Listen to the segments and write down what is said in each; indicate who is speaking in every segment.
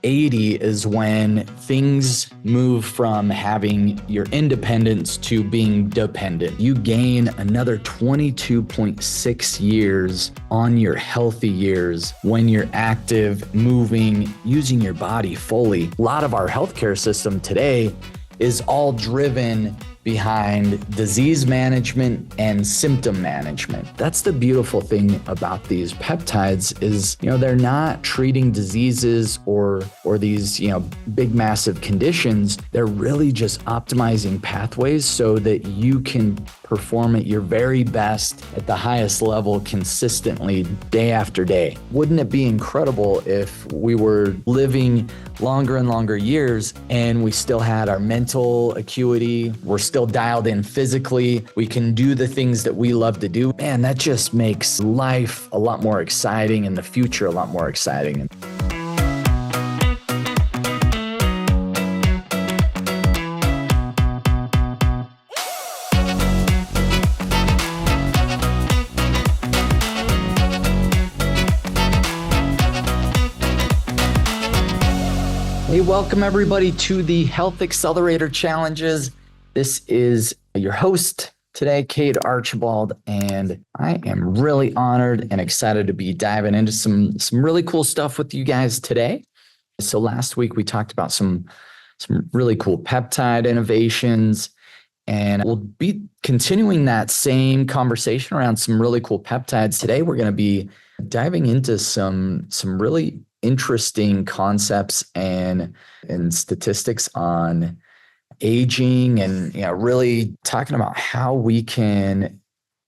Speaker 1: 80 is when things move from having your independence to being dependent. You gain another 22.6 years on your healthy years when you're active, moving, using your body fully. A lot of our healthcare system today is all driven behind disease management and symptom management. That's the beautiful thing about these peptides is, they're not treating diseases or these, big massive conditions. They're really just optimizing pathways so that you can perform at your very best at the highest level consistently day after day. Wouldn't it be incredible if we were living longer and longer years and we still had our mental acuity, we're still dialed in physically, we can do the things that we love to do? Man, that just makes life a lot more exciting and the future a lot more exciting. Hey, welcome everybody to the Health Accelerator Challenges. This is your host today, Cade Archibald, and I am really honored and excited to be diving into some really cool stuff with you guys today. So last week we talked about some really cool peptide innovations, and we'll be continuing that same conversation around some really cool peptides. Today we're going to be diving into some really interesting concepts and statistics on aging and really talking about how we can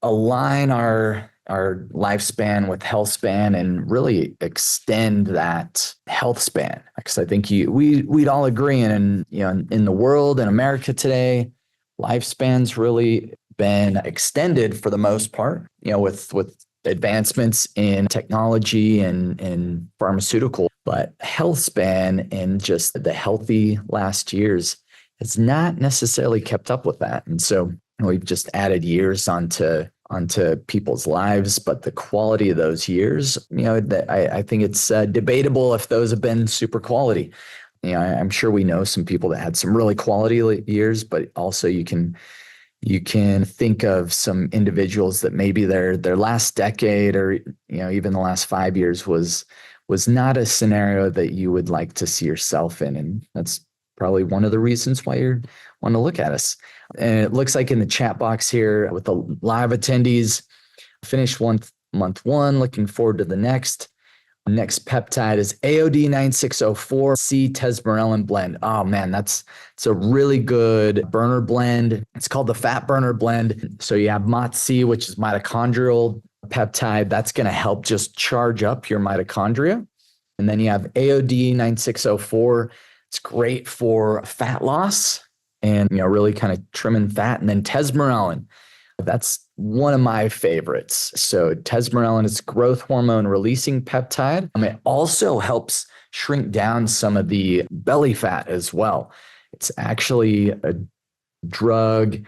Speaker 1: align our lifespan with health span and really extend that health span. Because I think we'd all agree in the world, in America today, lifespan's really been extended for the most part, with advancements in technology and pharmaceutical, but health span and just the healthy last years has not necessarily kept up with that. And so we've just added years onto people's lives, but the quality of those years, I think it's debatable if those have been super quality. I'm sure we know some people that had some really quality years, but also you can think of some individuals that maybe their last decade or even the last 5 years was not a scenario that you would like to see yourself in, and that's probably one of the reasons why you want to look at us. And it looks like in the chat box here with the live attendees, finished month one, looking forward to the next. Next peptide is AOD 9604C Tesamorelin blend. Oh man, it's a really good burner blend. It's called the fat burner blend. So you have MOTS-c, which is mitochondrial peptide. That's going to help just charge up your mitochondria. And then you have AOD 9604. It's great for fat loss and really kind of trimming fat. And then Tesamorelin. That's one of my favorites. So Tesamorelin is growth hormone releasing peptide. It also helps shrink down some of the belly fat as well. It's actually a drug.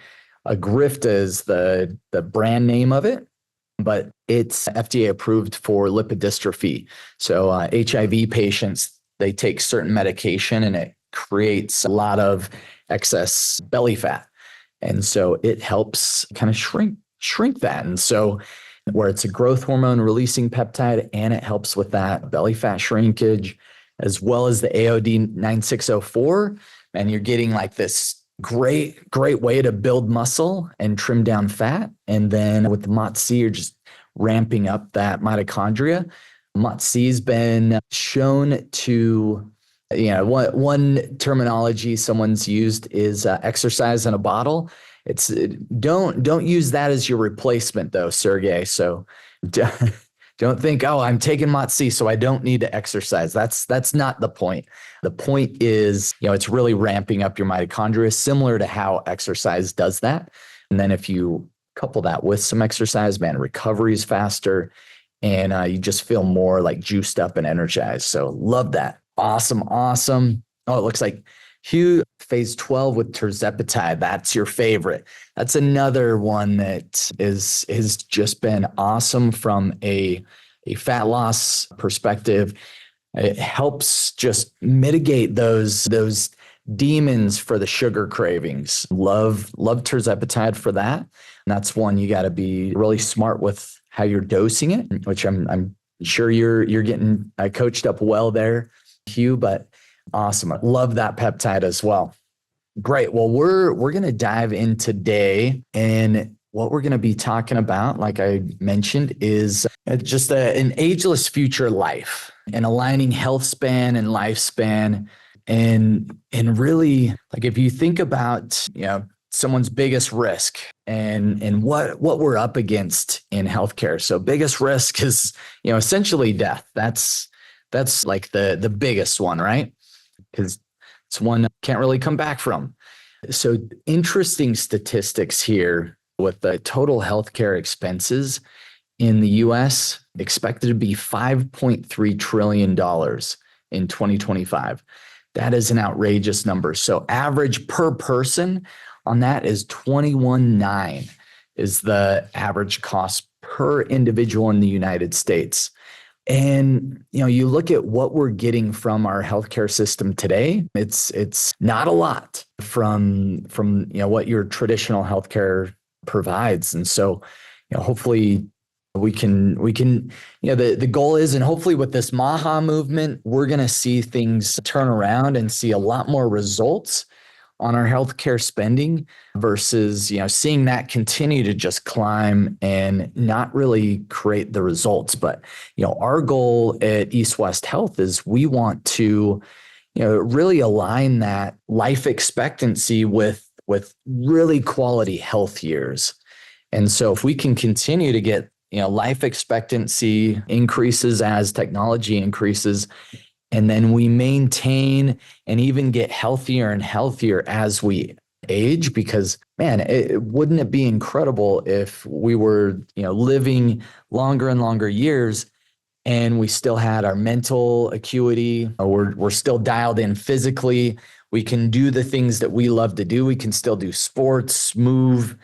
Speaker 1: Agrifta is the brand name of it, but it's FDA approved for lipid dystrophy. So HIV patients, they take certain medication and it creates a lot of excess belly fat. And so it helps kind of shrink that. And so where it's a growth hormone releasing peptide and it helps with that belly fat shrinkage, as well as the AOD 9604, and you're getting like this great way to build muscle and trim down fat. And then with the MOTS-c, you're just ramping up that mitochondria. MOTS-c has been shown to, one terminology someone's used is exercise in a bottle. It's don't use that as your replacement though, Sergey. So don't think, oh, I'm taking MOTS-c, so I don't need to exercise. That's not the point. The point is, it's really ramping up your mitochondria, similar to how exercise does that. And then if you couple that with some exercise, man, recovery is faster and you just feel more like juiced up and energized. So love that. Awesome. Oh, it looks like Hugh, phase 12 with Terzepatide. That's your favorite. That's another one that has just been awesome from a fat loss perspective. It helps just mitigate those demons for the sugar cravings. Love Terzepatide for that. And that's one you got to be really smart with how you're dosing it, which I'm sure you're getting coached up well there, Hugh, but awesome. I love that peptide as well. Great. Well, we're going to dive in today, and what we're going to be talking about, like I mentioned, is just an ageless future life and aligning health span and lifespan. And really, like, if you think about, someone's biggest risk and what we're up against in healthcare. So biggest risk is, essentially death. That's like the biggest one, right? Because it's one can't really come back from. So interesting statistics here with the total healthcare expenses in the US expected to be $5.3 trillion in 2025. That is an outrageous number. So average per person on that is $21.9 is the average cost per individual in the United States. And, you look at what we're getting from our healthcare system today, it's not a lot from what your traditional healthcare provides. And so, hopefully we can, the goal is, and hopefully with this MAHA movement, we're going to see things turn around and see a lot more results on our healthcare spending versus, seeing that continue to just climb and not really create the results. But, our goal at East West Health is we want to, really align that life expectancy with really quality health years. And so if we can continue to get, life expectancy increases as technology increases, and then we maintain and even get healthier and healthier as we age, because wouldn't it be incredible if we were, living longer and longer years and we still had our mental acuity, or we're still dialed in physically. We can do the things that we love to do. We can still do sports, move.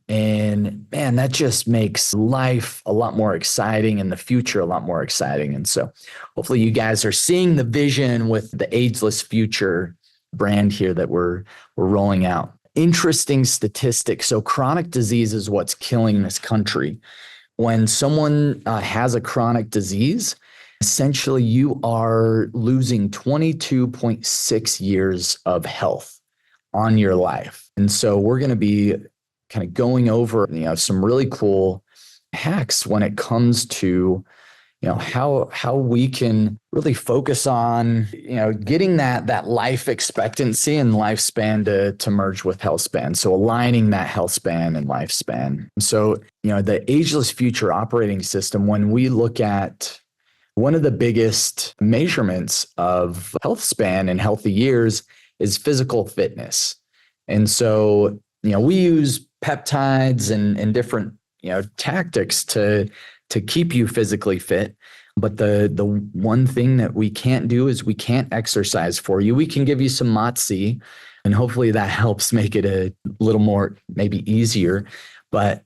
Speaker 1: And that just makes life a lot more exciting and the future a lot more exciting. And so hopefully you guys are seeing the vision with the Ageless Future brand here that we're rolling out. Interesting statistics. So chronic disease is what's killing this country. When someone has a chronic disease, essentially you are losing 22.6 years of health on your life. And so we're going to be kind of going over, some really cool hacks when it comes to, how we can really focus on, getting that life expectancy and lifespan to merge with health span. So aligning that health span and lifespan. So, the Ageless Future operating system, when we look at one of the biggest measurements of health span and healthy years is physical fitness. And so, we use peptides and different, tactics to keep you physically fit. But the one thing that we can't do is we can't exercise for you. We can give you some MOTS-c, and hopefully that helps make it a little more maybe easier. But,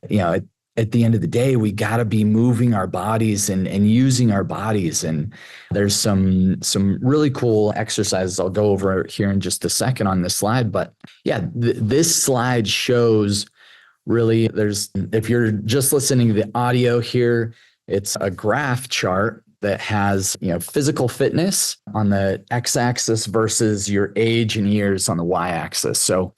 Speaker 1: at the end of the day, we got to be moving our bodies and using our bodies. And there's some really cool exercises I'll go over here in just a second on this slide. But this slide shows really if you're just listening to the audio here, it's a graph chart that has, physical fitness on the x-axis versus your age and years on the y-axis. So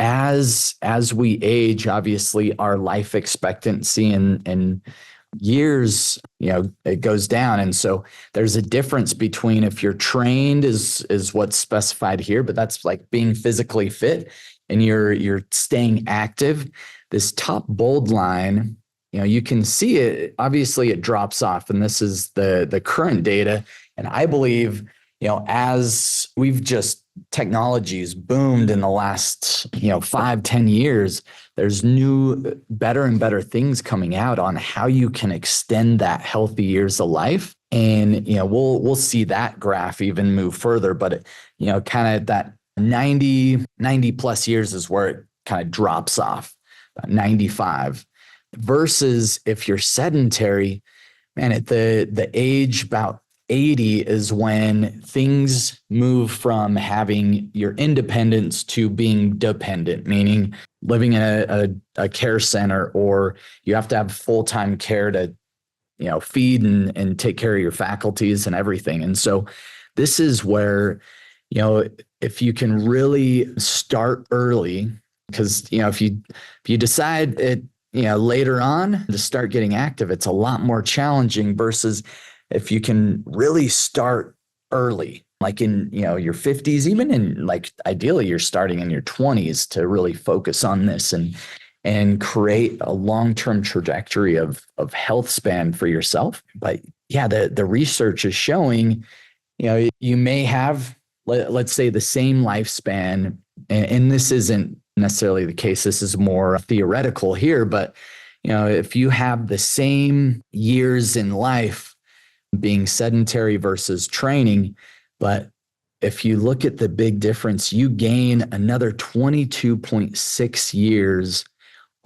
Speaker 1: as we age, obviously our life expectancy and years, it goes down. And so there's a difference between if you're trained is what's specified here, but that's like being physically fit and you're staying active. This top bold line, you can see it, obviously it drops off, and this is the current data. And I believe, as technology's boomed in the last, 5-10 years, there's new, better and better things coming out on how you can extend that healthy years of life. And, we'll see that graph even move further, but kind of that 90 plus years is where it kind of drops off, about 95. Versus if you're sedentary, at the age about 80 is when things move from having your independence to being dependent, meaning living in a care center, or you have to have full-time care to, feed and take care of your faculties and everything. And so this is where, if you can really start early, because, if you decide it, later on to start getting active, it's a lot more challenging versus if you can really start early, like in, your 50s, even in, like, ideally you're starting in your 20s to really focus on this and create a long-term trajectory of health span for yourself. But yeah, the research is showing, you may have, let's say, the same lifespan, and this isn't necessarily the case. This is more theoretical here, but, if you have the same years in life being sedentary versus training, but if you look at the big difference, you gain another 22.6 years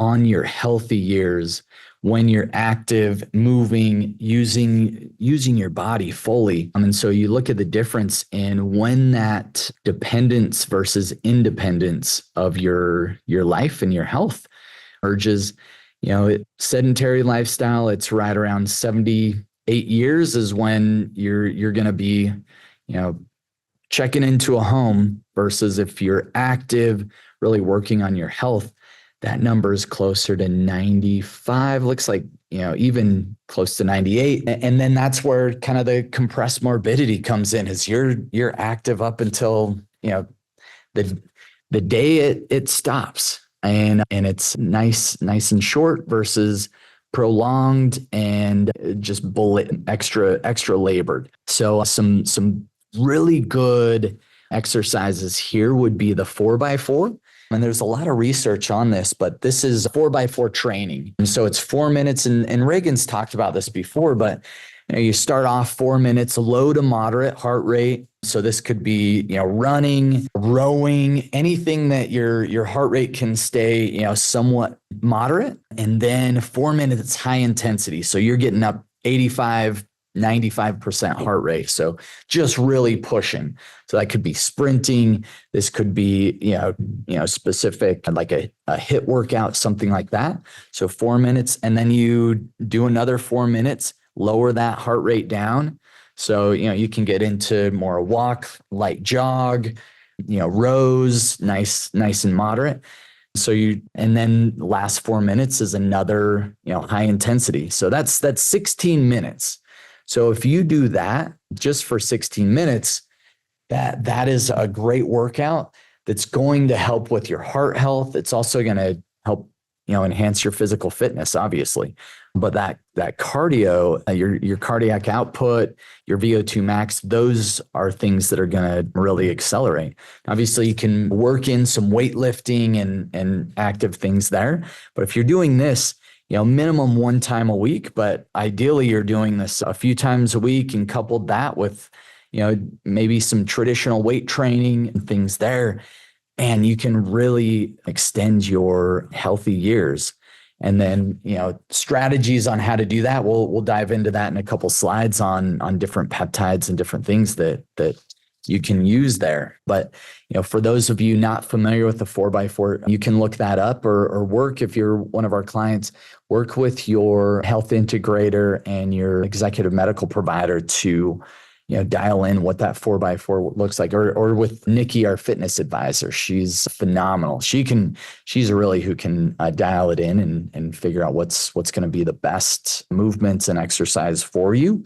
Speaker 1: on your healthy years when you're active, moving, using your body fully. And so you look at the difference in when that dependence versus independence of your life and your health urges. Sedentary lifestyle, it's right around 78 years is when you're going to be, checking into a home, versus if you're active, really working on your health, that number is closer to 95, looks like, even close to 98. And then that's where kind of the compressed morbidity comes in, is you're active up until, the day it stops. And it's nice and short versus prolonged and just extra labored. So some really good exercises here would be the 4x4. And there's a lot of research on this, but this is 4x4 training. And so it's 4 minutes. And Reagan's talked about this before, but you start off 4 minutes, low to moderate heart rate. So this could be, running, rowing, anything that your heart rate can stay, somewhat moderate. And then 4 minutes high intensity. So you're getting up 85, 95% heart rate. So just really pushing. So that could be sprinting. This could be, specific, like a HIIT workout, something like that. So 4 minutes, and then you do another 4 minutes, lower that heart rate down. So, you can get into more walk, light jog, rows, nice and moderate. So and then last 4 minutes is another, high intensity. So that's 16 minutes. So if you do that just for 16 minutes, that is a great workout that's going to help with your heart health. It's also going to help, enhance your physical fitness, obviously. But that cardio, your cardiac output, your VO2 max, those are things that are going to really accelerate. Obviously, you can work in some weightlifting and active things there. But if you're doing this, minimum 1 time a week, but ideally you're doing this a few times a week, and coupled that with, maybe some traditional weight training and things there, and you can really extend your healthy years. And then, strategies on how to do that. We'll dive into that in a couple slides on different peptides and different things that you can use there. But, for those of you not familiar with the 4x4, you can look that up or work, if you're one of our clients, work with your health integrator and your executive medical provider to, dial in what that 4x4 looks like, or with Nikki, our fitness advisor. She's phenomenal. She's really who can dial it in and figure out what's going to be the best movements and exercise for you.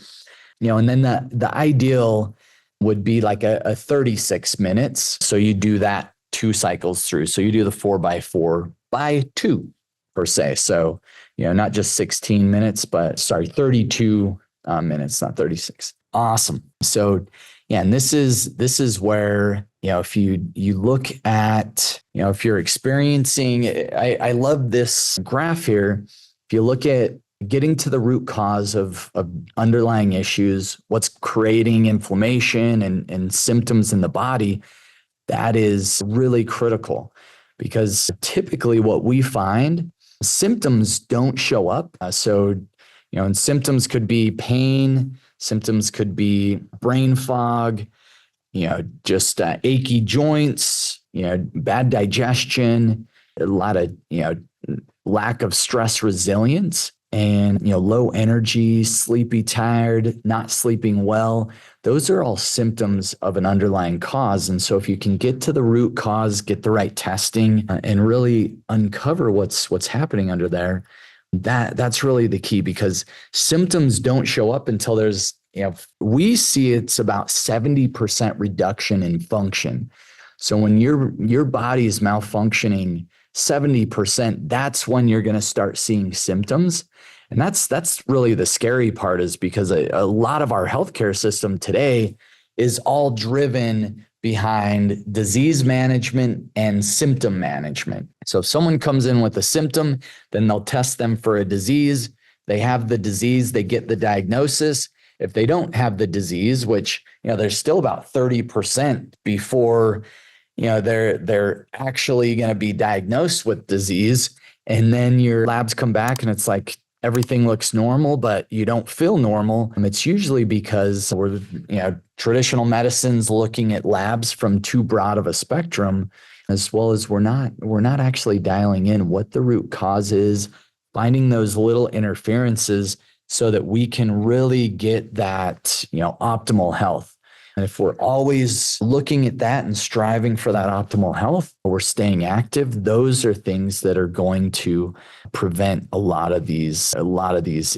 Speaker 1: And then the ideal would be like a 36 minutes. So you do that 2 cycles through. So you do the 4x4 by 2 per se. So, not just 16 minutes, but 32 minutes, not 36. Awesome. So yeah, and this is where, if you look at, if you're experiencing, I love this graph here. If you look at getting to the root cause of underlying issues, what's creating inflammation and symptoms in the body, that is really critical, because typically what we find, symptoms don't show up. And symptoms could be pain, Symptoms could be brain fog, just achy joints, bad digestion, a lot of, lack of stress resilience, and, low energy, sleepy, tired, not sleeping well. Those are all symptoms of an underlying cause. And so if you can get to the root cause, get the right testing, and really uncover what's happening under there, that's really the key, because symptoms don't show up until there's, we see it's about 70% reduction in function. So when your body is malfunctioning 70%, that's when you're going to start seeing symptoms. And that's really the scary part, is because a lot of our healthcare system today is all driven behind disease management and symptom management. So if someone comes in with a symptom, then they'll test them for a disease. They have the disease, they get the diagnosis. If they don't have the disease, which, there's still about 30% before, they're actually going to be diagnosed with disease. And then your labs come back and it's like everything looks normal, but you don't feel normal. And it's usually because we're, traditional medicine's looking at labs from too broad of a spectrum, as well as we're not actually dialing in what the root cause is, finding those little interferences so that we can really get that, optimal health. And if we're always looking at that and striving for that optimal health, we're staying active, those are things that are going to prevent a lot of these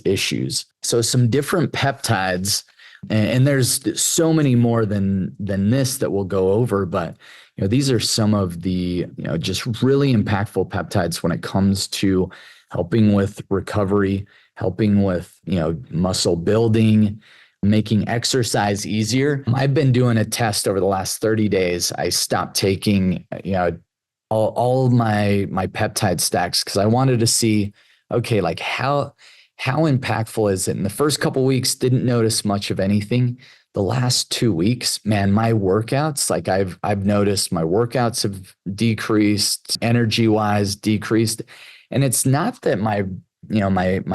Speaker 1: issues. So some different peptides, and there's so many more than this that we'll go over, but these are some of the just really impactful peptides when it comes to helping with recovery, helping with muscle building, making exercise easier. I've been doing a test over the last 30 days. I stopped taking, all of my peptide stacks, because I wanted to see, okay, like how impactful is it? In the first couple of weeks, didn't notice much of anything. The last 2 weeks, man, my workouts, like I've noticed my workouts have decreased, energy-wise decreased. And it's not that my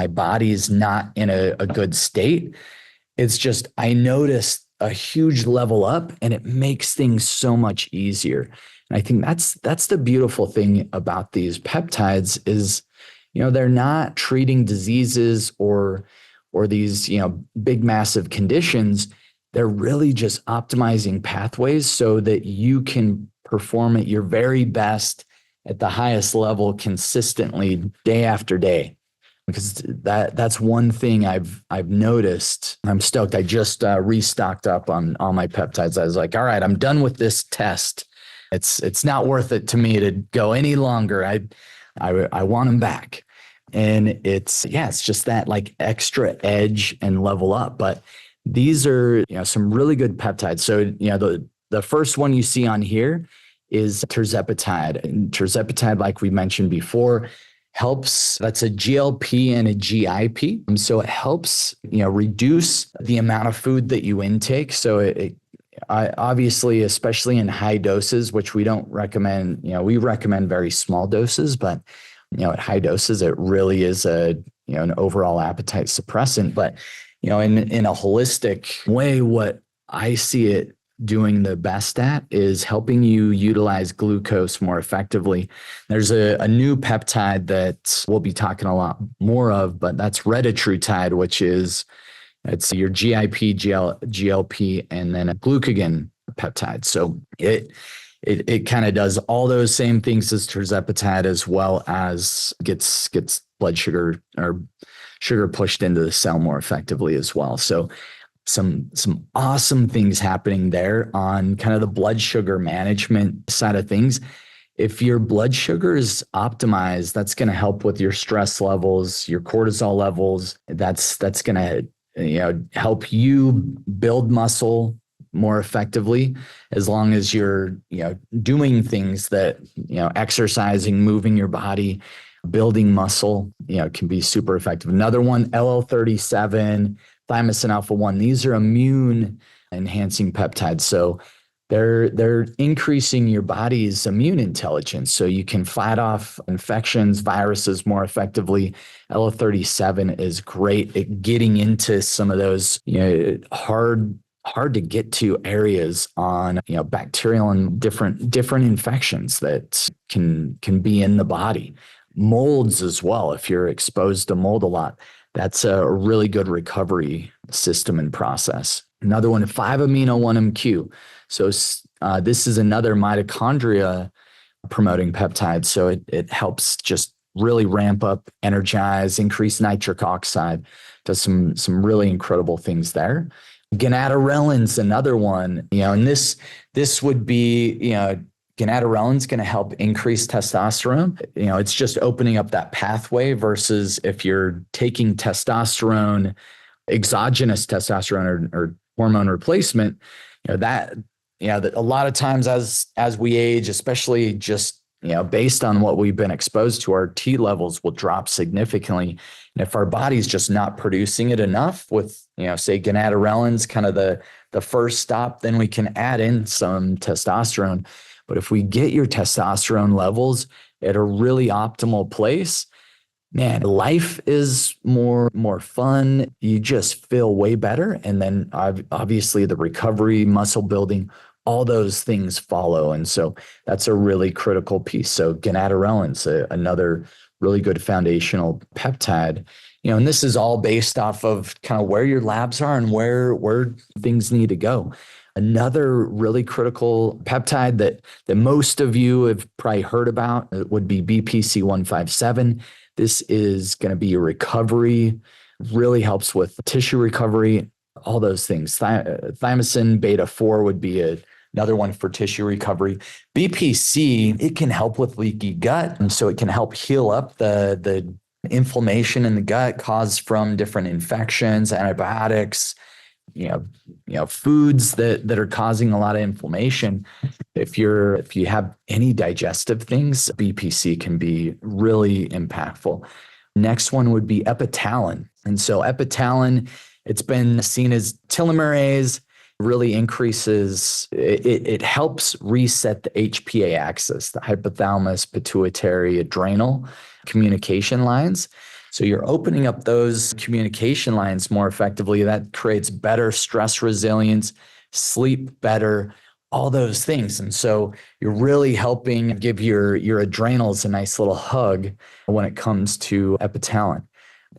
Speaker 1: body is not in a good state. It's just, I noticed a huge level up, and it makes things so much easier. And I think that's the beautiful thing about these peptides is, they're not treating diseases or these, big, massive conditions. They're really just optimizing pathways so that you can perform at your very best at the highest level consistently day after day. Because that's one thing I've noticed. I'm stoked. I just restocked up on all my peptides. I was like, all right, I'm done with this test. It's not worth it to me to go any longer. I want them back. And it's just that like extra edge and level up. But these are some really good peptides. So the first one you see on here is Terzepatide. And Terzepatide, like we mentioned before, that's a GLP and a GIP. So it helps, reduce the amount of food that you intake. So I obviously, especially in high doses, which we don't recommend, we recommend very small doses, but, at high doses, it really is an overall appetite suppressant. But, in a holistic way, what I see it doing the best at is helping you utilize glucose more effectively. There's a new peptide that we'll be talking a lot more of, but that's retatrutide, which is it's your GIP, GLP, and then a glucagon peptide. So it kind of does all those same things as Terzepatide, as well as gets blood sugar or sugar pushed into the cell more effectively as well. So some awesome things happening there on kind of the blood sugar management side of things. If your blood sugar is optimized, that's going to help with your stress levels, your cortisol levels. That's going to help you build muscle more effectively, as long as you're doing things that exercising, moving your body, building muscle can be super effective. Another one, LL37, thymosin alpha 1. These are immune enhancing peptides. So they're increasing your body's immune intelligence, so you can fight off infections, viruses more effectively. L37 is great at getting into some of those, hard to get to areas on, bacterial and different infections that can be in the body. Molds as well. If you're exposed to mold a lot, that's a really good recovery system and process. Another one, 5-amino-1-MQ. So this is another mitochondria promoting peptide. So it helps just really ramp up, energize, increase nitric oxide, does some really incredible things there. Gonadotrelin's another one, and this would be, gonadotrelin's going to help increase testosterone. It's just opening up that pathway versus if you're taking testosterone, exogenous testosterone or hormone replacement, that a lot of times as we age, especially just, based on what we've been exposed to, our T levels will drop significantly. And if our body's just not producing it enough with, say gonadotrelin's kind of the first stop, then we can add in some testosterone. But if we get your testosterone levels at a really optimal place, man, life is more fun. You just feel way better. And then obviously the recovery, muscle building, all those things follow. And so that's a really critical piece. So gonadotrelin's another really good foundational peptide. And this is all based off of kind of where your labs are and where things need to go. Another really critical peptide that most of you have probably heard about would be BPC-157. This is going to be your recovery, really helps with tissue recovery, all those things. Thymosin beta-4 would be another one for tissue recovery. BPC, it can help with leaky gut. And so it can help heal up the inflammation in the gut caused from different infections, antibiotics, foods that are causing a lot of inflammation. If you have any digestive things, BPC can be really impactful. Next one would be epitalin. And so epitalin, it's been seen as telomerase, really increases, it helps reset the HPA axis, the hypothalamus, pituitary, adrenal communication lines. So you're opening up those communication lines more effectively. That creates better stress resilience, sleep better, all those things. And so you're really helping give your adrenals a nice little hug when it comes to epitalin.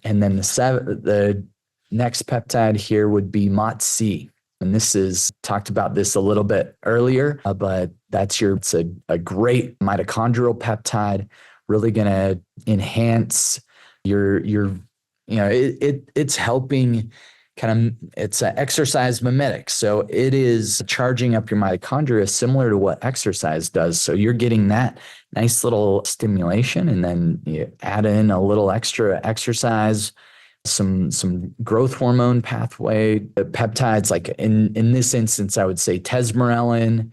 Speaker 1: And then the next peptide here would be MOTS-c. And this is talked about this a little bit earlier, but it's a great mitochondrial peptide, really going to enhance it's helping it's an exercise mimetic. So it is charging up your mitochondria similar to what exercise does. So you're getting that nice little stimulation, and then you add in a little extra exercise, some growth hormone pathway peptides, like in this instance, I would say Tesamorelin,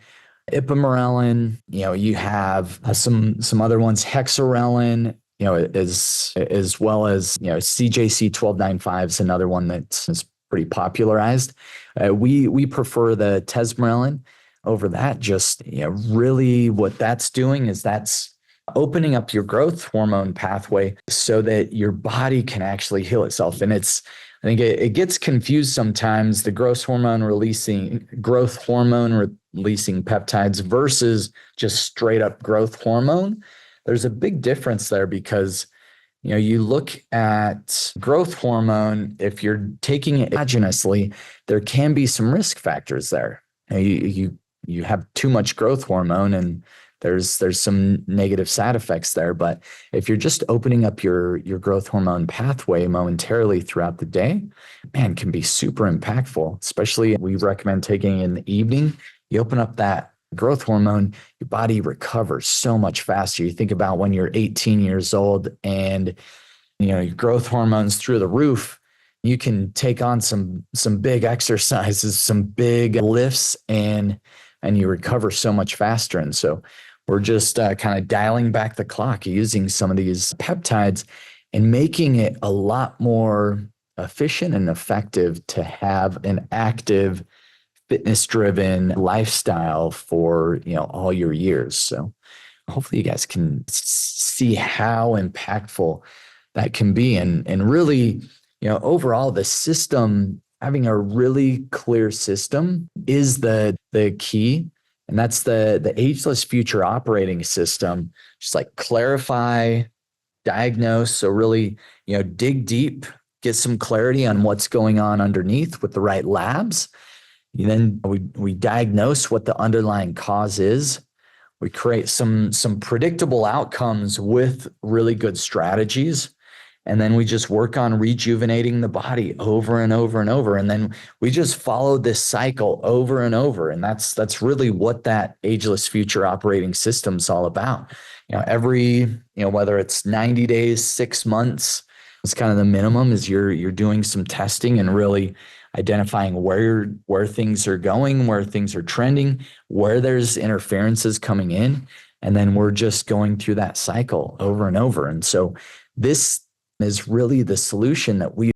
Speaker 1: ipamorelin, you have some other ones, hexarelin, as well as, CJC 1295 is another one that's pretty popularized. We prefer the Tesamorelin over that. Just, really what that's doing is that's opening up your growth hormone pathway so that your body can actually heal itself. And I think it gets confused sometimes, the growth hormone releasing peptides versus just straight up growth hormone. There's a big difference there because, you look at growth hormone, if you're taking it endogenously, there can be some risk factors there. You have too much growth hormone and there's some negative side effects there. But if you're just opening up your growth hormone pathway momentarily throughout the day, man, can be super impactful. Especially we recommend taking it in the evening. You open up that growth hormone, your body recovers so much faster. You think about when you're 18 years old and your growth hormones through the roof, you can take on some big exercises, some big lifts, and you recover so much faster. And so we're just kind of dialing back the clock using some of these peptides and making it a lot more efficient and effective to have an active fitness driven lifestyle for, all your years. So hopefully you guys can see how impactful that can be. And really, overall, the system, having a really clear system is the key. And that's the Ageless Future Operating System. Just like clarify, diagnose. So really, dig deep, get some clarity on what's going on underneath with the right labs. And then we diagnose what the underlying cause is. We create some predictable outcomes with really good strategies. And then we just work on rejuvenating the body over and over and over. And then we just follow this cycle over and over. And that's really what that Ageless Future Operating System is all about. Whether it's 90 days, 6 months, it's kind of the minimum is you're doing some testing and really identifying where things are going, where things are trending, where there's interferences coming in. And then we're just going through that cycle over and over. And so this is really the solution that we